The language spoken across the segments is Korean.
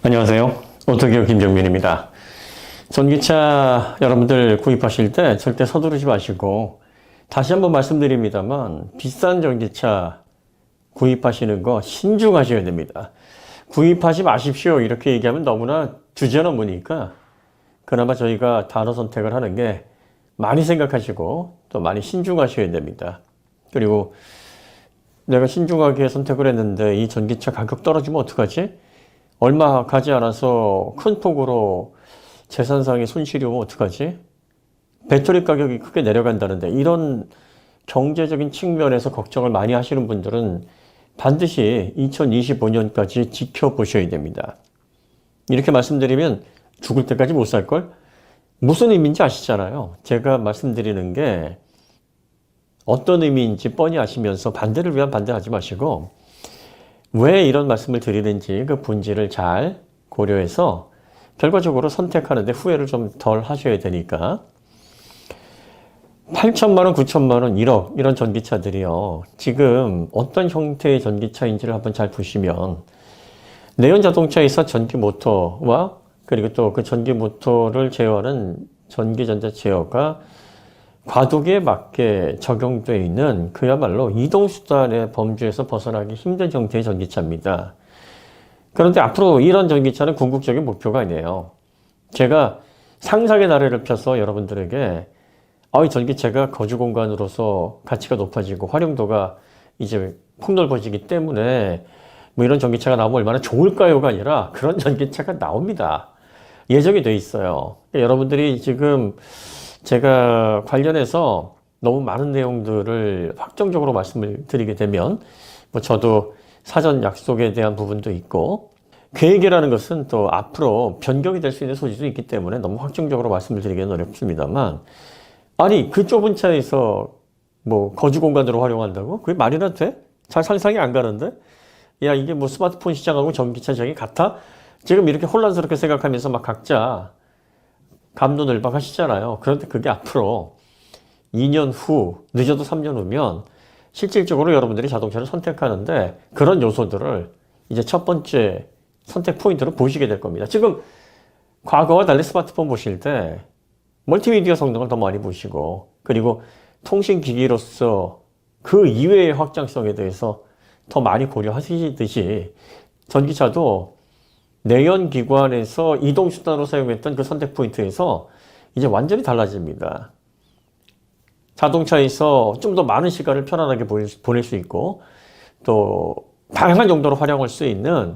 안녕하세요. 오토기어 김정민입니다. 전기차 여러분들 구입하실 때 절대 서두르지 마시고, 다시 한번 말씀드립니다만 비싼 전기차 구입하시는 거 신중하셔야 됩니다. 구입하지 마십시오 이렇게 얘기하면 너무나 주제넘으니까 그나마 저희가 단어 선택을 하는 게 많이 생각하시고 또 많이 신중하셔야 됩니다. 그리고 내가 신중하게 선택을 했는데 이 전기차 가격 떨어지면 어떡하지? 얼마 가지 않아서 큰 폭으로 재산상의 손실이 오면 어떡하지? 배터리 가격이 크게 내려간다는데, 이런 경제적인 측면에서 걱정을 많이 하시는 분들은 반드시 2025년까지 지켜보셔야 됩니다. 이렇게 말씀드리면 죽을 때까지 못 살걸? 무슨 의미인지 아시잖아요. 제가 말씀드리는 게 어떤 의미인지 뻔히 아시면서 반대를 위한 반대하지 마시고, 왜 이런 말씀을 드리는지 그 본질을 잘 고려해서 결과적으로 선택하는데 후회를 좀 덜 하셔야 되니까. 8천만 원, 9천만 원, 1억 이런 전기차들이요, 지금 어떤 형태의 전기차인지를 한번 잘 보시면 내연 자동차에서 전기 모터와 그리고 또 그 전기 모터를 제어하는 전기전자 제어가 과도기에 맞게 적용되어 있는 그야말로 이동수단의 범주에서 벗어나기 힘든 형태의 전기차입니다. 그런데 앞으로 이런 전기차는 궁극적인 목표가 아니에요. 제가 상상의 나래를 펴서 여러분들에게 이 전기차가 거주 공간으로서 가치가 높아지고 활용도가 이제 폭넓어지기 때문에 뭐 이런 전기차가 나오면 얼마나 좋을까요가 아니라 그런 전기차가 나옵니다. 예정이 돼 있어요. 여러분들이 지금 제가 관련해서 너무 많은 내용들을 확정적으로 말씀을 드리게 되면 뭐 저도 사전 약속에 대한 부분도 있고, 계획이라는 것은 또 앞으로 변경이 될 수 있는 소지도 있기 때문에 너무 확정적으로 말씀을 드리기는 어렵습니다만, 아니 그 좁은 차에서 뭐 거주 공간으로 활용한다고? 그게 말이나 돼? 잘 상상이 안 가는데? 야, 이게 뭐 스마트폰 시장하고 전기차 시장이 같아? 지금 이렇게 혼란스럽게 생각하면서 막 각자 갑론을박 하시잖아요. 그런데 그게 앞으로 2년 후, 늦어도 3년 후면 실질적으로 여러분들이 자동차를 선택하는데 그런 요소들을 이제 첫 번째 선택 포인트로 보시게 될 겁니다. 지금 과거와 달리 스마트폰 보실 때 멀티미디어 성능을 더 많이 보시고, 그리고 통신기기로서 그 이외의 확장성에 대해서 더 많이 고려하시듯이 전기차도 내연기관에서 이동수단으로 사용했던 그 선택 포인트에서 이제 완전히 달라집니다. 자동차에서 좀 더 많은 시간을 편안하게 보낼 수 있고 또 다양한 용도로 활용할 수 있는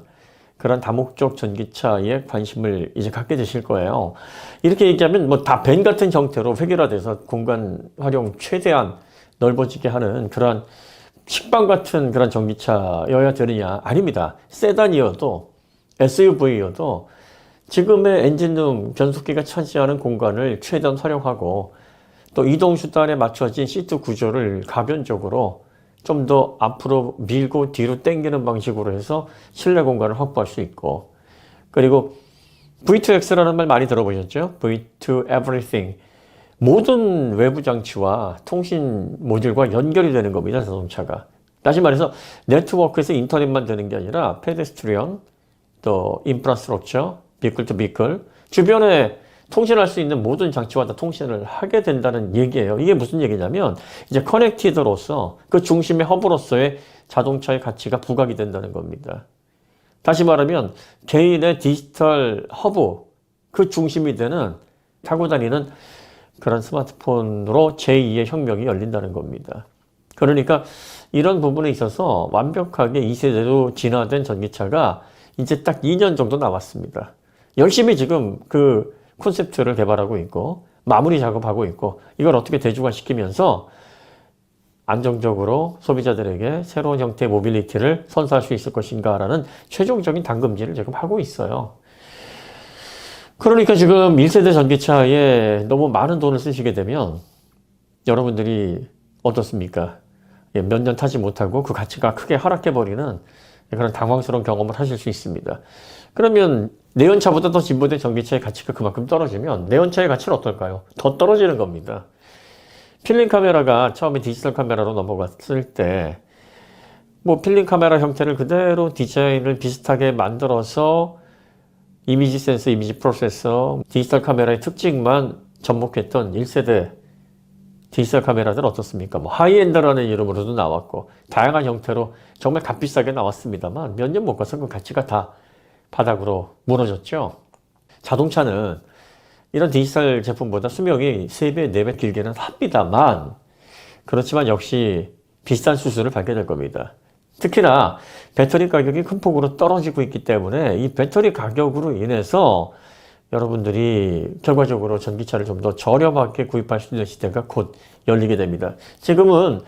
그런 다목적 전기차에 관심을 이제 갖게 되실 거예요. 이렇게 얘기하면 뭐 다 밴 같은 형태로 획일화돼서 공간 활용 최대한 넓어지게 하는 그런 식빵 같은 그런 전기차여야 되느냐? 아닙니다. 세단이어도 SUV여도 지금의 엔진룸, 변속기가 차지하는 공간을 최대한 활용하고 또 이동수단에 맞춰진 시트 구조를 가변적으로 좀 더 앞으로 밀고 뒤로 당기는 방식으로 해서 실내 공간을 확보할 수 있고, 그리고 V2X라는 말 많이 들어보셨죠? V2 Everything. 모든 외부 장치와 통신 모듈과 연결이 되는 겁니다, 자동차가. 다시 말해서 네트워크에서 인터넷만 되는 게 아니라 페데스트리언, 또 인프라스트럭처, 비클 투 비클, 주변에 통신할 수 있는 모든 장치와 다 통신을 하게 된다는 얘기예요. 이게 무슨 얘기냐면 이제 커넥티드로서 그 중심의 허브로서의 자동차의 가치가 부각이 된다는 겁니다. 다시 말하면 개인의 디지털 허브, 그 중심이 되는 타고 다니는 그런 스마트폰으로 제2의 혁명이 열린다는 겁니다. 그러니까 이런 부분에 있어서 완벽하게 2세대로 진화된 전기차가 이제 딱 2년 정도 남았습니다. 열심히 지금 그 콘셉트를 개발하고 있고 마무리 작업하고 있고, 이걸 어떻게 대중화시키면서 안정적으로 소비자들에게 새로운 형태의 모빌리티를 선사할 수 있을 것인가라는 최종적인 당금질을 지금 하고 있어요. 그러니까 지금 1세대 전기차에 너무 많은 돈을 쓰시게 되면 여러분들이 어떻습니까? 몇 년 타지 못하고 그 가치가 크게 하락해버리는 그런 당황스러운 경험을 하실 수 있습니다. 그러면 내연차보다 더 진보된 전기차의 가치가 그만큼 떨어지면 내연차의 가치는 어떨까요? 더 떨어지는 겁니다. 필름 카메라가 처음에 디지털 카메라로 넘어갔을 때 뭐 필름 카메라 형태를 그대로 디자인을 비슷하게 만들어서 이미지 센서, 이미지 프로세서, 디지털 카메라의 특징만 접목했던 1세대 디지털 카메라들 어떻습니까? 뭐 하이엔드라는 이름으로도 나왔고 다양한 형태로 정말 값비싸게 나왔습니다만 몇 년 못 가서 그 가치가 다 바닥으로 무너졌죠. 자동차는 이런 디지털 제품보다 수명이 3배, 4배 길게는 합니다만 그렇지만 역시 비싼 수수를 밟게 될 겁니다. 특히나 배터리 가격이 큰 폭으로 떨어지고 있기 때문에 이 배터리 가격으로 인해서 여러분들이 결과적으로 전기차를 좀 더 저렴하게 구입할 수 있는 시대가 곧 열리게 됩니다. 지금은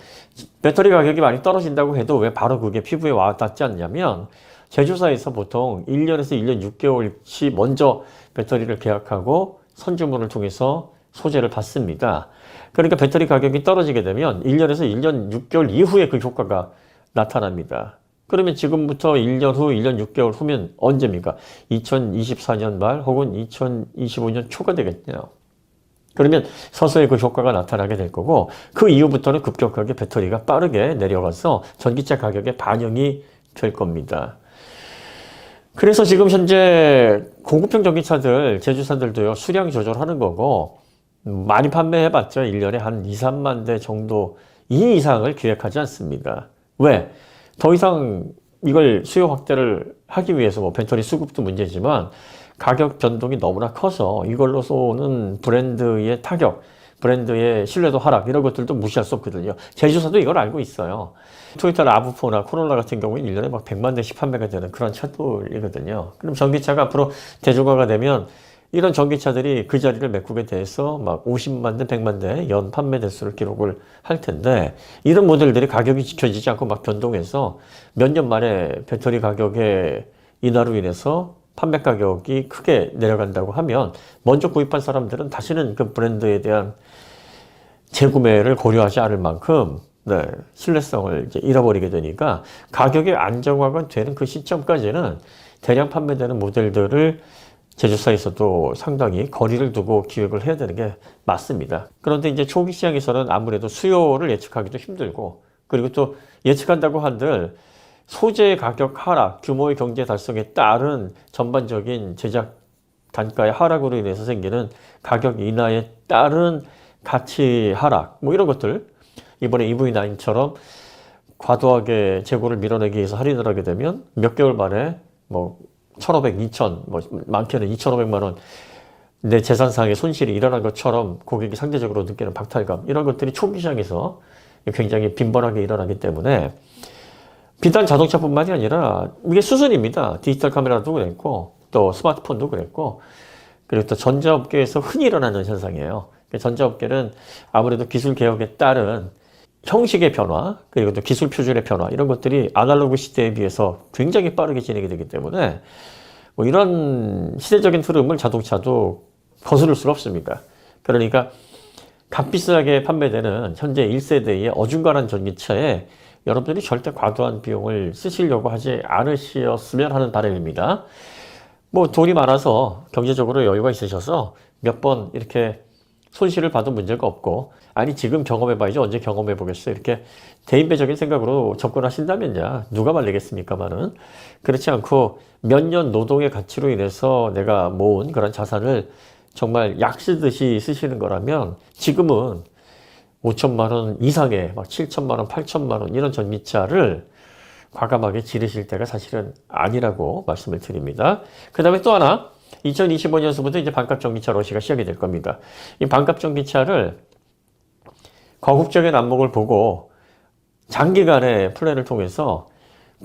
배터리 가격이 많이 떨어진다고 해도 왜 바로 그게 피부에 와닿지 않냐면 제조사에서 보통 1년에서 1년 6개월치 먼저 배터리를 계약하고 선주문을 통해서 소재를 받습니다. 그러니까 배터리 가격이 떨어지게 되면 1년에서 1년 6개월 이후에 그 효과가 나타납니다. 그러면 지금부터 1년 후, 1년 6개월 후면 언제입니까? 2024년 말 혹은 2025년 초가 되겠네요. 그러면 서서히 그 효과가 나타나게 될 거고 그 이후부터는 급격하게 배터리가 빠르게 내려가서 전기차 가격에 반영이 될 겁니다. 그래서 지금 현재 고급형 전기차들 제조사들도요 수량 조절하는 거고 많이 판매해봤자 1년에 한 2, 3만 대 정도 이 이상을 기획하지 않습니다. 왜? 더 이상 이걸 수요 확대를 하기 위해서 뭐 배터리 수급도 문제지만 가격 변동이 너무나 커서 이걸로서 오는 브랜드의 타격, 브랜드의 신뢰도 하락 이런 것들도 무시할 수 없거든요. 제조사도 이걸 알고 있어요. 토요타 라브4나 코롤라 같은 경우는 1년에 막 100만 대씩 판매가 되는 그런 차들이거든요. 그럼 전기차가 앞으로 대중화가 되면 이런 전기차들이 그 자리를 메꾸게 돼서 막 50만 대, 100만 대 연 판매 대수를 기록을 할 텐데 이런 모델들이 가격이 지켜지지 않고 막 변동해서 몇 년 만에 배터리 가격의 인하로 인해서 판매 가격이 크게 내려간다고 하면 먼저 구입한 사람들은 다시는 그 브랜드에 대한 재구매를 고려하지 않을 만큼 신뢰성을 이제 잃어버리게 되니까 가격이 안정화가 되는 그 시점까지는 대량 판매되는 모델들을 제조사에서도 상당히 거리를 두고 기획을 해야 되는 게 맞습니다. 그런데 이제 초기 시장에서는 아무래도 수요를 예측하기도 힘들고 그리고 또 예측한다고 한들 소재 가격 하락, 규모의 경제 달성에 따른 전반적인 제작 단가의 하락으로 인해서 생기는 가격 인하에 따른 가치 하락 뭐 이런 것들 이번에 EV9처럼 과도하게 재고를 밀어내기 위해서 할인을 하게 되면 몇 개월 만에 뭐 1,500, 2,000, 뭐 많게는 2,500만 원 내 재산상의 손실이 일어난 것처럼 고객이 상대적으로 느끼는 박탈감 이런 것들이 초기 시장에서 굉장히 빈번하게 일어나기 때문에 비단 자동차뿐만이 아니라 이게 수순입니다. 디지털 카메라도 그랬고 또 스마트폰도 그랬고 그리고 또 전자업계에서 흔히 일어나는 현상이에요. 전자업계는 아무래도 기술 개혁에 따른 형식의 변화 그리고 또 기술 표준의 변화 이런 것들이 아날로그 시대에 비해서 굉장히 빠르게 진행이 되기 때문에 뭐 이런 시대적인 흐름을 자동차도 거스를 수가 없습니다. 그러니까 값비싸게 판매되는 현재 1세대의 어중간한 전기차에 여러분들이 절대 과도한 비용을 쓰시려고 하지 않으셨으면 하는 바람입니다. 뭐 돈이 많아서 경제적으로 여유가 있으셔서 몇 번 이렇게 손실을 봐도 문제가 없고 아니 지금 경험해봐야지 언제 경험해보겠어 이렇게 대인배적인 생각으로 접근하신다면야 누가 말리겠습니까마는 그렇지 않고 몇 년 노동의 가치로 인해서 내가 모은 그런 자산을 정말 약 쓰듯이 쓰시는 거라면 지금은 5천만 원 이상의 막 7천만 원, 8천만 원 이런 전기차를 과감하게 지르실 때가 사실은 아니라고 말씀을 드립니다. 그 다음에 또 하나 2025년서부터 이제 반값 전기차 러시가 시작이 될 겁니다. 이 반값 전기차를 거국적인 안목을 보고 장기간의 플랜을 통해서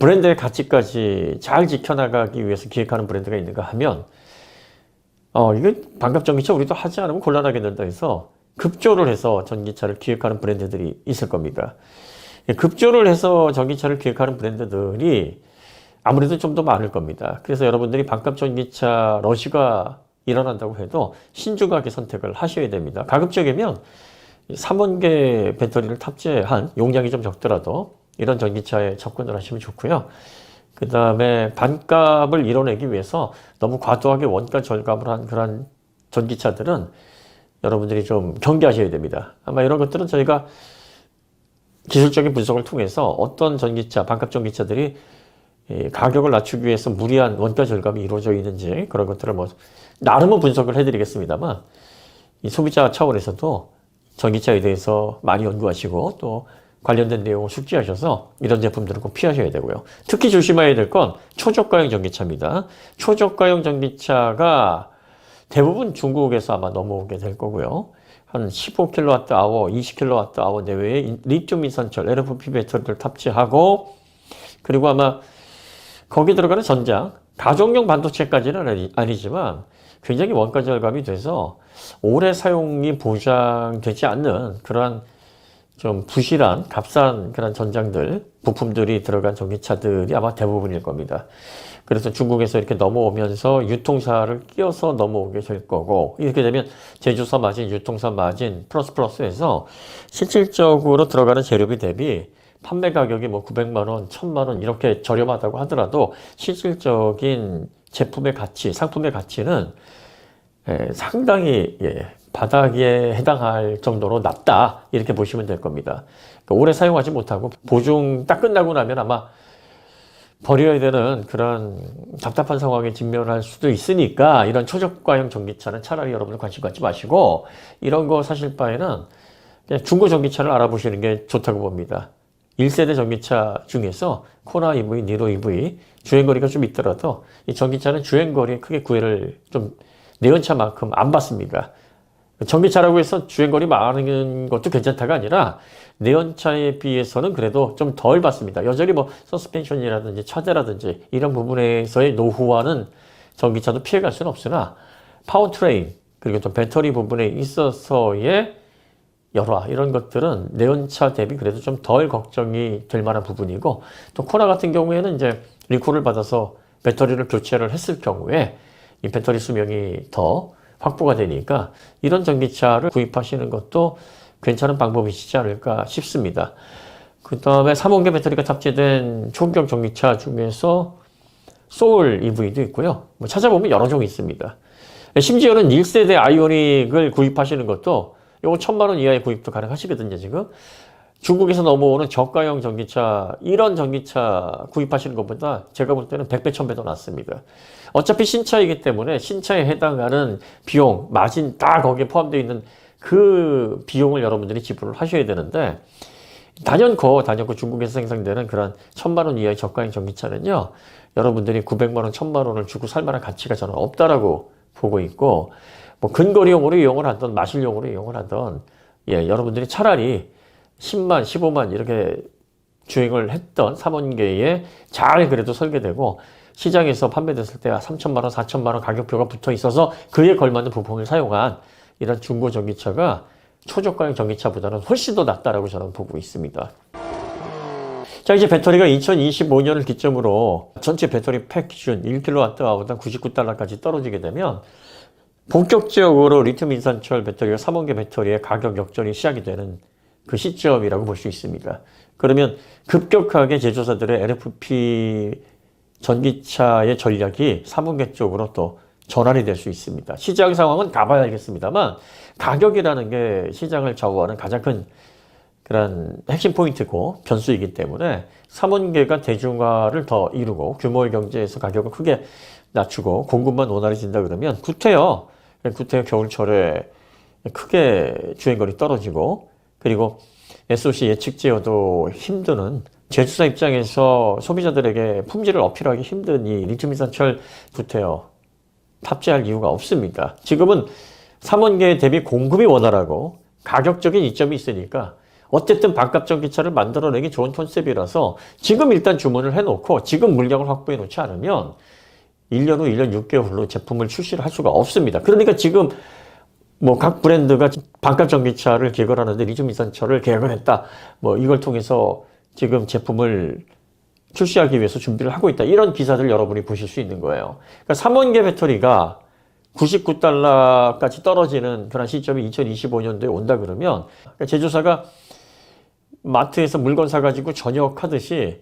브랜드의 가치까지 잘 지켜나가기 위해서 기획하는 브랜드가 있는가 하면 이게 반값 전기차 우리도 하지 않으면 곤란하게 된다 해서 급조를 해서 전기차를 기획하는 브랜드들이 있을 겁니다. 급조를 해서 전기차를 기획하는 브랜드들이 아무래도 좀 더 많을 겁니다. 그래서 여러분들이 반값 전기차 러시가 일어난다고 해도 신중하게 선택을 하셔야 됩니다. 가급적이면 3원계 배터리를 탑재한 용량이 좀 적더라도 이런 전기차에 접근을 하시면 좋고요. 그 다음에 반값을 이뤄내기 위해서 너무 과도하게 원가 절감을 한 그런 전기차들은 여러분들이 좀 경계하셔야 됩니다. 아마 이런 것들은 저희가 기술적인 분석을 통해서 어떤 전기차, 반값 전기차들이 이 가격을 낮추기 위해서 무리한 원가 절감이 이루어져 있는지 그런 것들을 뭐 나름은 분석을 해드리겠습니다만 이 소비자 차원에서도 전기차에 대해서 많이 연구하시고 또 관련된 내용을 숙지하셔서 이런 제품들은 꼭 피하셔야 되고요. 특히 조심해야 될 건 초저가형 전기차입니다. 초저가형 전기차가 대부분 중국에서 아마 넘어오게 될 거고요. 한 15kWh, 20kWh 내외의 리튬 이산철 LFP 배터리를 탑재하고 그리고 아마 거기 들어가는 전장, 가정용 반도체까지는 아니지만 굉장히 원가 절감이 돼서 오래 사용이 보장되지 않는 그러한 좀 부실한 값싼 그런 전장들, 부품들이 들어간 전기차들이 아마 대부분일 겁니다. 그래서 중국에서 이렇게 넘어오면서 유통사를 끼워서 넘어오게 될 거고 이렇게 되면 제조사 마진, 유통사 마진 플러스해서 실질적으로 들어가는 재료비 대비 판매 가격이 뭐 900만 원, 1000만 원 이렇게 저렴하다고 하더라도 실질적인 제품의 가치, 상품의 가치는 상당히 바닥에 해당할 정도로 낮다 이렇게 보시면 될 겁니다. 그러니까 오래 사용하지 못하고 보증 딱 끝나고 나면 아마 버려야 되는 그런 답답한 상황에 직면할 수도 있으니까 이런 초저가형 전기차는 차라리 여러분들 관심 갖지 마시고 이런 거 사실 바에는 그냥 중고 전기차를 알아보시는 게 좋다고 봅니다. 1세대 전기차 중에서 코나 EV, 니로 EV 주행거리가 좀 있더라도 이 전기차는 주행거리에 크게 구애를 좀 내연차만큼 안 받습니다. 전기차라고 해서 주행거리 많은 것도 괜찮다가 아니라 내연차에 비해서는 그래도 좀 덜 받습니다. 여전히 뭐 서스펜션이라든지 차대라든지 이런 부분에서의 노후화는 전기차도 피해갈 수는 없으나 파워트레인 그리고 또 배터리 부분에 있어서의 열화 이런 것들은 내연차 대비 그래도 좀 덜 걱정이 될 만한 부분이고 또 코나 같은 경우에는 이제 리콜을 받아서 배터리를 교체를 했을 경우에 이 배터리 수명이 더 확보가 되니까 이런 전기차를 구입하시는 것도 괜찮은 방법이시지 않을까 싶습니다. 그 다음에 3원계 배터리가 탑재된 초경 전기차 중에서 소울 EV도 있고요. 뭐 찾아보면 여러 종이 있습니다. 심지어는 1세대 아이오닉을 구입하시는 것도 요거 1000만 원 이하의 구입도 가능하시거든요, 지금. 중국에서 넘어오는 저가형 전기차, 이런 전기차 구입하시는 것보다 제가 볼 때는 100배, 1000배 더 낫습니다. 어차피 신차이기 때문에 신차에 해당하는 비용, 마진 다 거기에 포함되어 있는 그 비용을 여러분들이 지불을 하셔야 되는데 단연코 중국에서 생산되는 그런 1000만 원 이하의 저가형 전기차는요, 여러분들이 900만 원, 1000만 원을 주고 살 만한 가치가 저는 없다라고 보고 있고 뭐 근거리용으로 이용을 하던 마실용으로 이용을 하던 여러분들이 차라리 10만, 15만 이렇게 주행을 했던 3원계에 잘 그래도 설계되고 시장에서 판매됐을 때 3천만 원, 4천만 원 가격표가 붙어 있어서 그에 걸맞는 부품을 사용한 이런 중고 전기차가 초저가형 전기차보다는 훨씬 더 낫다라고 저는 보고 있습니다. 자, 이제 배터리가 2025년을 기점으로 전체 배터리 팩 기준 1kWh보다 99달러까지 떨어지게 되면 본격적으로 리튬 인산철 배터리와 3원계 배터리의 가격 역전이 시작이 되는 그 시점이라고 볼 수 있습니다. 그러면 급격하게 제조사들의 LFP 전기차의 전략이 3원계 쪽으로 또 전환이 될 수 있습니다. 시장 상황은 가봐야 알겠습니다만 가격이라는 게 시장을 좌우하는 가장 큰 그런 핵심 포인트고 변수이기 때문에 3원계가 대중화를 더 이루고 규모의 경제에서 가격을 크게 낮추고 공급만 원활해진다 그러면 구태여 겨울철에 크게 주행거리 떨어지고 그리고 SOC 예측 제어도 힘드는 제조사 입장에서 소비자들에게 품질을 어필하기 힘든 이 리튬이산철 구태여 탑재할 이유가 없습니다. 지금은 3원계 대비 공급이 원활하고 가격적인 이점이 있으니까 어쨌든 반값 전기차를 만들어내기 좋은 컨셉이라서 지금 일단 주문을 해놓고 지금 물량을 확보해 놓지 않으면 1년 후, 1년 6개월 후로 제품을 출시를 할 수가 없습니다. 그러니까 지금 뭐 각 브랜드가 반값 전기차를 개발하는데 리튬 이산철을 계약을 했다. 뭐 이걸 통해서 지금 제품을 출시하기 위해서 준비를 하고 있다. 이런 기사들 여러분이 보실 수 있는 거예요. 그러니까 3원계 배터리가 99달러까지 떨어지는 그런 시점이 2025년도에 온다 그러면 그러니까 제조사가 마트에서 물건 사가지고 전역하듯이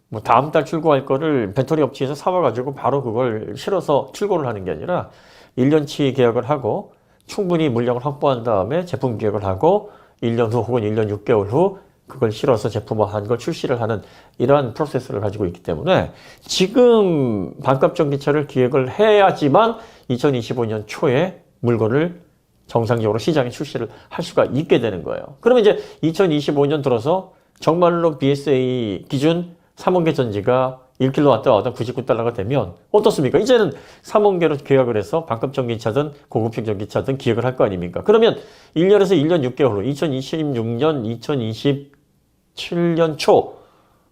뭐 다음 달 출고할 거를 배터리 업체에서 사와가지고 바로 그걸 실어서 출고를 하는 게 아니라 1년치 계약을 하고 충분히 물량을 확보한 다음에 제품 계약을 하고 1년 후 혹은 1년 6개월 후 그걸 실어서 제품화한 걸 출시를 하는 이러한 프로세스를 가지고 있기 때문에 지금 반값 전기차를 기획을 해야지만 2025년 초에 물건을 정상적으로 시장에 출시를 할 수가 있게 되는 거예요. 그러면 이제 2025년 들어서 정말로 BSA 기준 3원계 전지가 1kWh 99달러가 되면 어떻습니까? 이제는 3원계로 계약을 해서 반값 전기차든 고급형 전기차든 기획을 할 거 아닙니까? 그러면 1년에서 1년 6개월 후 2026년, 2027년 초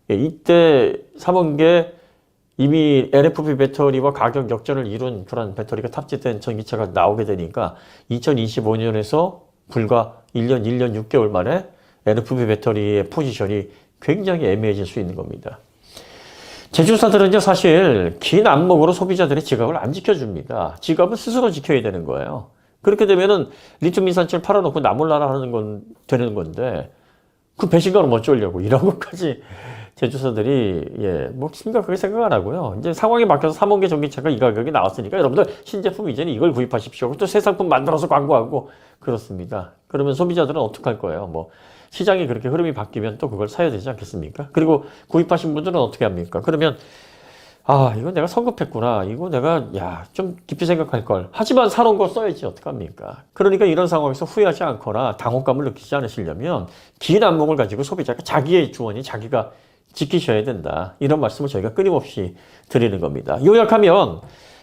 이때 3원계 이미 LFP 배터리와 가격 역전을 이룬 그런 배터리가 탑재된 전기차가 나오게 되니까 2025년에서 불과 1년 6개월 만에 LFP 배터리의 포지션이 굉장히 애매해질 수 있는 겁니다. 제조사들은 이제 사실 긴 안목으로 소비자들의 지갑을 안 지켜줍니다. 지갑은 스스로 지켜야 되는 거예요. 그렇게 되면은 리튬 인산철 팔아놓고 나몰라라 하는 건 되는 건데 그 배신감을 못 쫄려고 이런 것까지 제조사들이 뭐 심각하게 생각 안 하고요. 이제 상황이 바뀌어서 3원계 전기차가 이 가격이 나왔으니까 여러분들 신제품 이제는 이걸 구입하십시오. 또 새 상품 만들어서 광고하고 그렇습니다. 그러면 소비자들은 어떡할 거예요? 뭐 시장이 그렇게 흐름이 바뀌면 또 그걸 사야 되지 않겠습니까? 그리고 구입하신 분들은 어떻게 합니까? 그러면 이거 내가 성급했구나. 이거 내가 좀 깊이 생각할 걸. 하지만 사놓은 거 써야지 어떡합니까? 그러니까 이런 상황에서 후회하지 않거나 당혹감을 느끼지 않으시려면 긴 안목을 가지고 소비자가 자기의 주머니 자기가 지키셔야 된다. 이런 말씀을 저희가 끊임없이 드리는 겁니다. 요약하면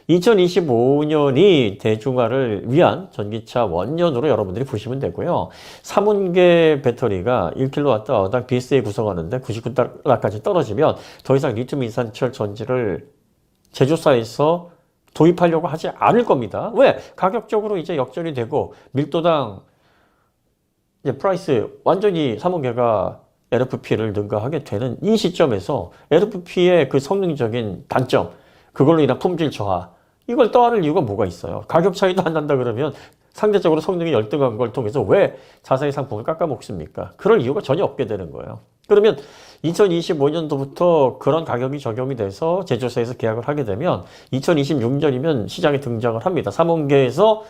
2025년이 대중화를 위한 전기차 원년으로 여러분들이 보시면 되고요. 3원계 배터리가 1kWh당 BSA 구성하는데 99달러까지 떨어지면 더 이상 리튬 인산철 전지를 제조사에서 도입하려고 하지 않을 겁니다. 왜? 가격적으로 이제 역전이 되고 밀도당 이제 프라이스 완전히 3원계가 LFP를 능가하게 되는 이 시점에서 LFP의 그 성능적인 단점, 그걸로 인한 품질 저하, 이걸 떠안을 이유가 뭐가 있어요? 가격 차이도 안 난다 그러면 상대적으로 성능이 열등한 걸 통해서 왜 자사의 상품을 깎아먹습니까? 그럴 이유가 전혀 없게 되는 거예요. 그러면 2025년도부터 그런 가격이 적용이 돼서 제조사에서 계약을 하게 되면 2026년이면 시장에 등장을 합니다. 3원계에서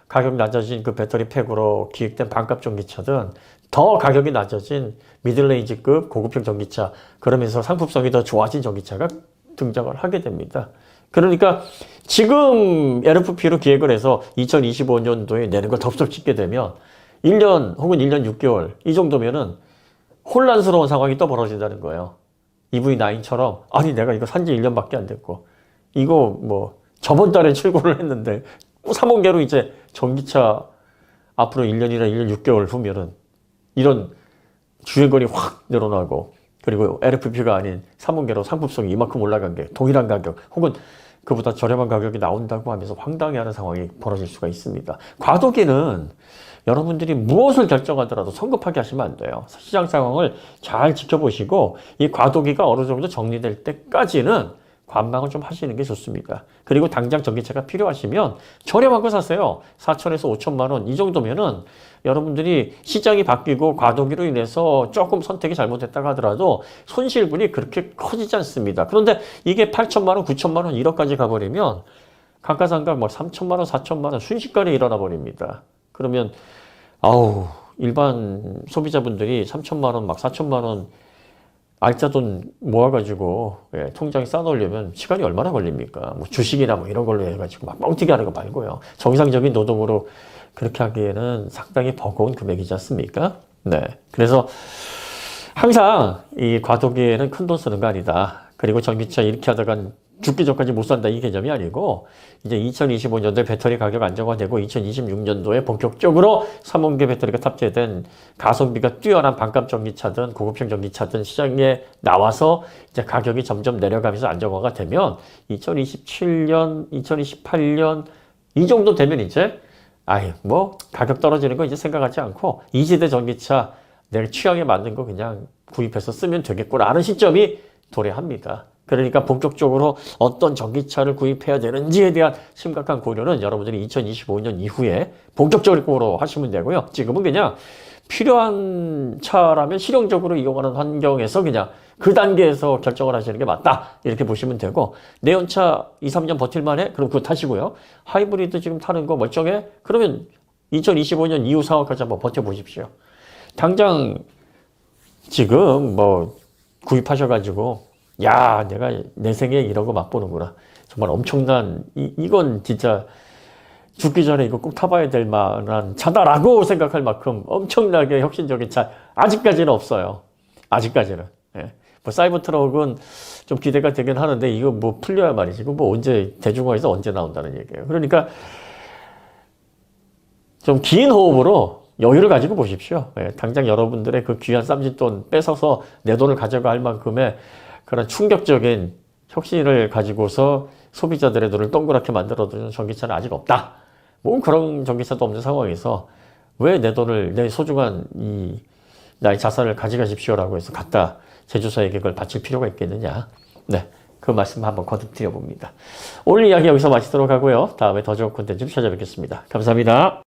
가격 낮아진 그 배터리 팩으로 기획된 반값 전기차든 더 가격이 낮아진 미들레인지급 고급형 전기차, 그러면서 상품성이 더 좋아진 전기차가 등장을 하게 됩니다. 그러니까 지금 LFP로 기획을 해서 2025년도에 내는 걸 덥석 짓게 되면 1년 혹은 1년 6개월 이 정도면은 혼란스러운 상황이 또 벌어진다는 거예요. EV9처럼 아니 내가 이거 산지 1년밖에 안 됐고 이거 뭐 저번 달에 출고를 했는데 3원계로 이제 전기차 앞으로 1년이나 1년 6개월 후면은 이런 주행거리 확 늘어나고 그리고 LFP가 아닌 3원계로 상품성이 이만큼 올라간 게 동일한 가격 혹은 그보다 저렴한 가격이 나온다고 하면서 황당해하는 상황이 벌어질 수가 있습니다. 과도기는 여러분들이 무엇을 결정하더라도 성급하게 하시면 안 돼요. 시장 상황을 잘 지켜보시고 이 과도기가 어느 정도 정리될 때까지는 관망을 좀 하시는 게 좋습니다. 그리고 당장 전기차가 필요하시면 저렴한 거 사세요. 4천에서 5천만 원 이 정도면은 여러분들이 시장이 바뀌고 과도기로 인해서 조금 선택이 잘못됐다고 하더라도 손실분이 그렇게 커지지 않습니다. 그런데 이게 8천만 원, 9천만 원 1억까지 가버리면 감가상각 뭐 3천만 원, 4천만 원 순식간에 일어나 버립니다. 그러면 일반 소비자분들이 3천만 원, 막 4천만 원 알짜 돈 모아가지고 통장에 쌓아놓으려면 시간이 얼마나 걸립니까? 뭐 주식이나 뭐 이런 걸로 해가지고 막 뻥튀기 하는 거 말고요. 정상적인 노동으로 그렇게 하기에는 상당히 버거운 금액이지 않습니까? 네. 그래서 항상 이 과도기에는 큰 돈 쓰는 거 아니다. 그리고 전기차 이렇게 하다간 죽기 전까지 못 산다 이 개념이 아니고 이제 2025년도에 배터리 가격 안정화되고 2026년도에 본격적으로 3원계 배터리가 탑재된 가성비가 뛰어난 반값 전기차든 고급형 전기차든 시장에 나와서 이제 가격이 점점 내려가면서 안정화가 되면 2027년, 2028년 이 정도 되면 이제 뭐 가격 떨어지는 거 이제 생각하지 않고 이지대 전기차 내 취향에 맞는 거 그냥 구입해서 쓰면 되겠구나라는 시점이 도래합니다. 그러니까 본격적으로 어떤 전기차를 구입해야 되는지에 대한 심각한 고려는 여러분들이 2025년 이후에 본격적으로 하시면 되고요. 지금은 그냥 필요한 차라면 실용적으로 이용하는 환경에서 그냥 그 단계에서 결정을 하시는 게 맞다. 이렇게 보시면 되고 내연차 2, 3년 버틸만해? 그럼 그거 타시고요. 하이브리드 지금 타는 거 멀쩡해? 그러면 2025년 이후 상황까지 한번 버텨보십시오. 당장 지금 뭐 구입하셔가지고 야 내가 내 생에 이런 거 맛보는구나. 정말 엄청난 이건 진짜 죽기 전에 이거 꼭 타봐야 될 만한 차다라고 생각할 만큼 엄청나게 혁신적인 차 아직까지는 없어요. 아직까지는. 예. 뭐 사이버 트럭은 좀 기대가 되긴 하는데 이거 뭐 풀려야 말이지. 이거 뭐 언제 대중화해서 언제 나온다는 얘기예요. 그러니까 좀 긴 호흡으로 여유를 가지고 보십시오. 예. 당장 여러분들의 그 귀한 쌈짓돈 뺏어서 내 돈을 가져갈 만큼의 그런 충격적인 혁신을 가지고서 소비자들의 눈을 동그랗게 만들어주는 전기차는 아직 없다. 뭐 그런 전기차도 없는 상황에서 왜 내 돈을 내 소중한 나의 자산을 가져가십시오라고 해서 갖다 제조사에게 그걸 바칠 필요가 있겠느냐. 네, 그 말씀 한번 거듭 드려봅니다. 오늘 이야기 여기서 마치도록 하고요. 다음에 더 좋은 콘텐츠로 찾아뵙겠습니다. 감사합니다.